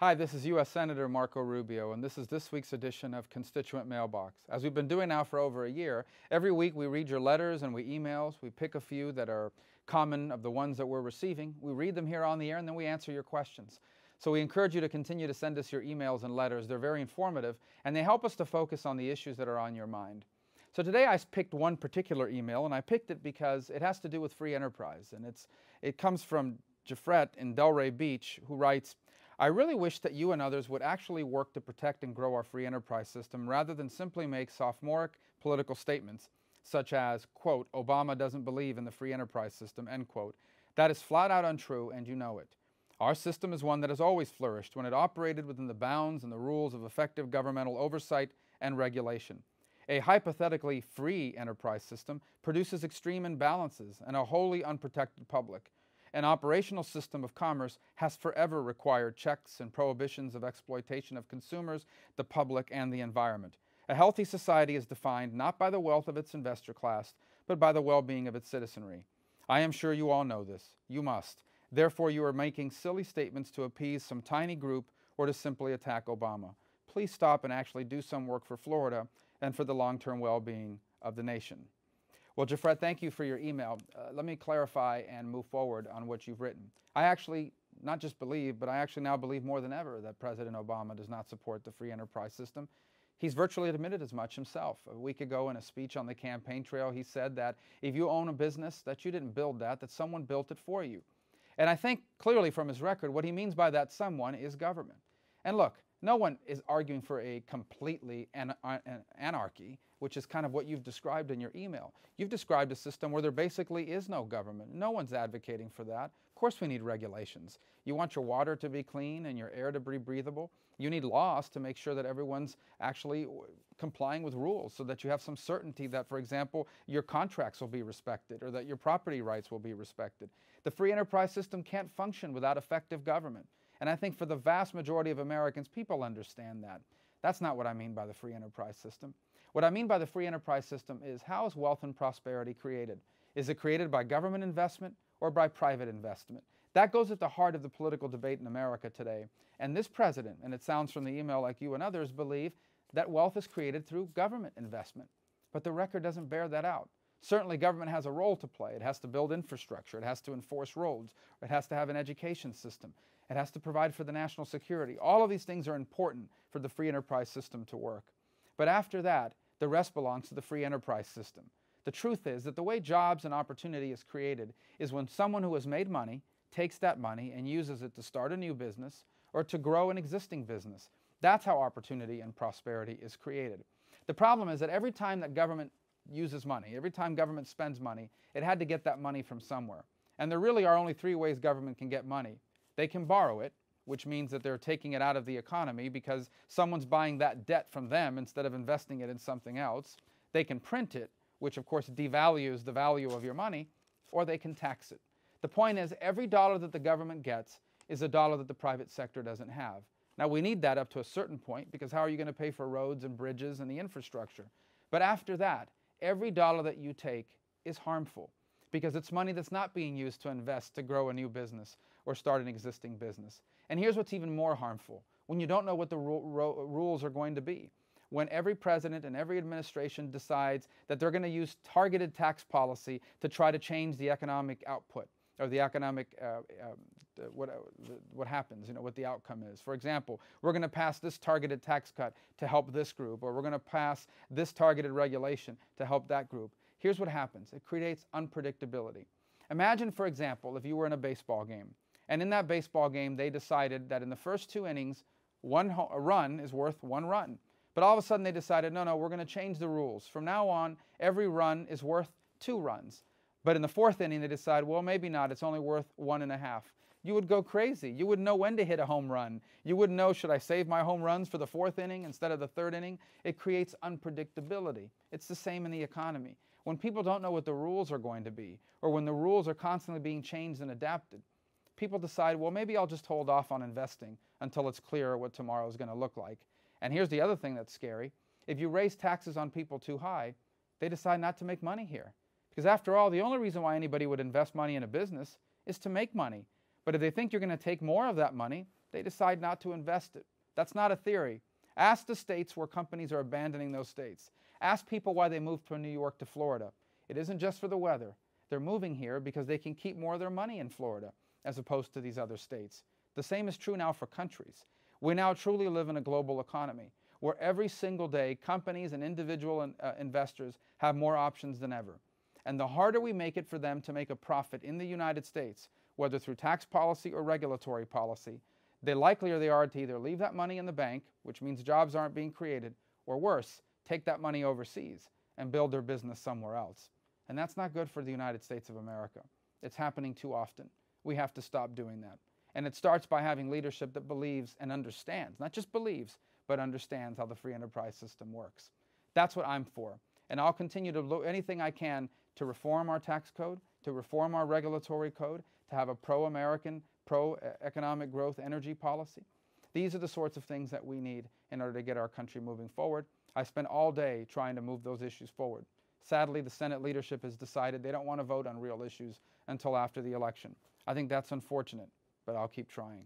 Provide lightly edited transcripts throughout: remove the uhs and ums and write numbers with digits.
Hi, this is U.S. Senator Marco Rubio, and this is this week's edition of Constituent Mailbox. As we've been doing now for over a year, every week we read your letters and we emails. We pick a few that are common of the ones that we're receiving. We read them here on the air, and then we answer your questions. So we encourage you to continue to send us your emails and letters. They're very informative, and they help us to focus on the issues that are on your mind. So today I picked one particular email, and I picked it because it has to do with free enterprise. And it comes from Jeffrette in Delray Beach, who writes, "I really wish that you and others would actually work to protect and grow our free enterprise system rather than simply make sophomoric political statements such as, quote, Obama doesn't believe in the free enterprise system, end quote. That is flat out untrue, and you know it. Our system is one that has always flourished when it operated within the bounds and the rules of effective governmental oversight and regulation. A hypothetically free enterprise system produces extreme imbalances and a wholly unprotected public. An operational system of commerce has forever required checks and prohibitions of exploitation of consumers, the public, and the environment. A healthy society is defined not by the wealth of its investor class, but by the well-being of its citizenry. I am sure you all know this. You must. Therefore, you are making silly statements to appease some tiny group or to simply attack Obama. Please stop and actually do some work for Florida and for the long-term well-being of the nation." Well, Jeffrette, thank you for your email. Let me clarify and move forward on what you've written. I actually not just believe, but I actually now believe more than ever that President Obama does not support the free enterprise system. He's virtually admitted as much himself. A week ago in a speech on the campaign trail, he said that if you own a business, that you didn't build that someone built it for you. And I think clearly from his record, what he means by that someone is government. And look, no one is arguing for a completely anarchy, which is kind of what you've described in your email. You've described a system where there basically is no government. No one's advocating for that. Of course we need regulations. You want your water to be clean and your air to be breathable. You need laws to make sure that everyone's actually complying with rules so that you have some certainty that, for example, your contracts will be respected or that your property rights will be respected. The free enterprise system can't function without effective government. And I think for the vast majority of Americans, people understand that. That's not what I mean by the free enterprise system. What I mean by the free enterprise system is, how is wealth and prosperity created? Is it created by government investment or by private investment? That goes at the heart of the political debate in America today. And this president, and it sounds from the email like you and others, believe that wealth is created through government investment. But the record doesn't bear that out. Certainly government has a role to play. It has to build infrastructure. It has to enforce roads. It has to have an education system. It has to provide for the national security. All of these things are important for the free enterprise system to work. But after that, the rest belongs to the free enterprise system. The truth is that the way jobs and opportunity is created is when someone who has made money takes that money and uses it to start a new business or to grow an existing business. That's how opportunity and prosperity is created. The problem is that every time that government uses money, every time government spends money, it had to get that money from somewhere. And there really are only three ways government can get money. They can borrow it, which means that they're taking it out of the economy because someone's buying that debt from them instead of investing it in something else. They can print it, which of course devalues the value of your money, or they can tax it. The point is, every dollar that the government gets is a dollar that the private sector doesn't have. Now, we need that up to a certain point, because how are you going to pay for roads and bridges and the infrastructure? But after that, every dollar that you take is harmful, because it's money that's not being used to invest to grow a new business or start an existing business. And here's what's even more harmful: when you don't know what the rules are going to be. When every president and every administration decides that they're going to use targeted tax policy to try to change the economic output, or the economic, what happens, what the outcome is. For example, we're going to pass this targeted tax cut to help this group, or we're going to pass this targeted regulation to help that group. Here's what happens. It creates unpredictability. Imagine, for example, if you were in a baseball game, and in that baseball game they decided that in the first 2 innings, a run is worth 1 run. But all of a sudden they decided, no, we're going to change the rules. From now on, every run is worth 2 runs. But in the 4th inning, they decide, well, maybe not. It's only worth 1.5. You would go crazy. You wouldn't know when to hit a home run. You wouldn't know, should I save my home runs for the 4th inning instead of the 3rd inning? It creates unpredictability. It's the same in the economy. When people don't know what the rules are going to be, or when the rules are constantly being changed and adapted, people decide, well, maybe I'll just hold off on investing until it's clear what tomorrow is going to look like. And here's the other thing that's scary. If you raise taxes on people too high, they decide not to make money here. Because after all, the only reason why anybody would invest money in a business is to make money. But if they think you're going to take more of that money, They decide not to invest it. That's not a theory. Ask the states where companies are abandoning those states. Ask people why they moved from New York to Florida. It isn't just for the weather. They're moving here because they can keep more of their money in Florida as opposed to these other states. The same is true now for countries. We now truly live in a global economy where every single day companies and individual investors have more options than ever. And the harder we make it for them to make a profit in the United States, whether through tax policy or regulatory policy, the likelier they are to either leave that money in the bank, which means jobs aren't being created, or worse, take that money overseas and build their business somewhere else. And that's not good for the United States of America. It's happening too often. We have to stop doing that. And it starts by having leadership that believes and understands, not just believes, but understands how the free enterprise system works. That's what I'm for. And I'll continue to do anything I can to reform our tax code, to reform our regulatory code, to have a pro-American, pro-economic growth energy policy. These are the sorts of things that we need in order to get our country moving forward. I spent all day trying to move those issues forward. Sadly, the Senate leadership has decided they don't want to vote on real issues until after the election. I think that's unfortunate, but I'll keep trying.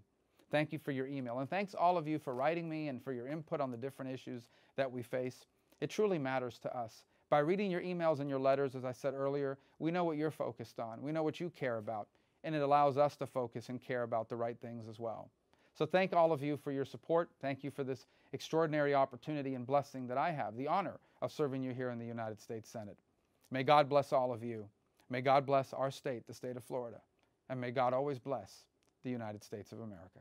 Thank you for your email, and thanks all of you for writing me and for your input on the different issues that we face. It truly matters to us. By reading your emails and your letters, as I said earlier, we know what you're focused on. We know what you care about, and it allows us to focus and care about the right things as well. So thank all of you for your support. Thank you for this extraordinary opportunity and blessing that I have, the honor of serving you here in the United States Senate. May God bless all of you. May God bless our state, the state of Florida. And may God always bless the United States of America.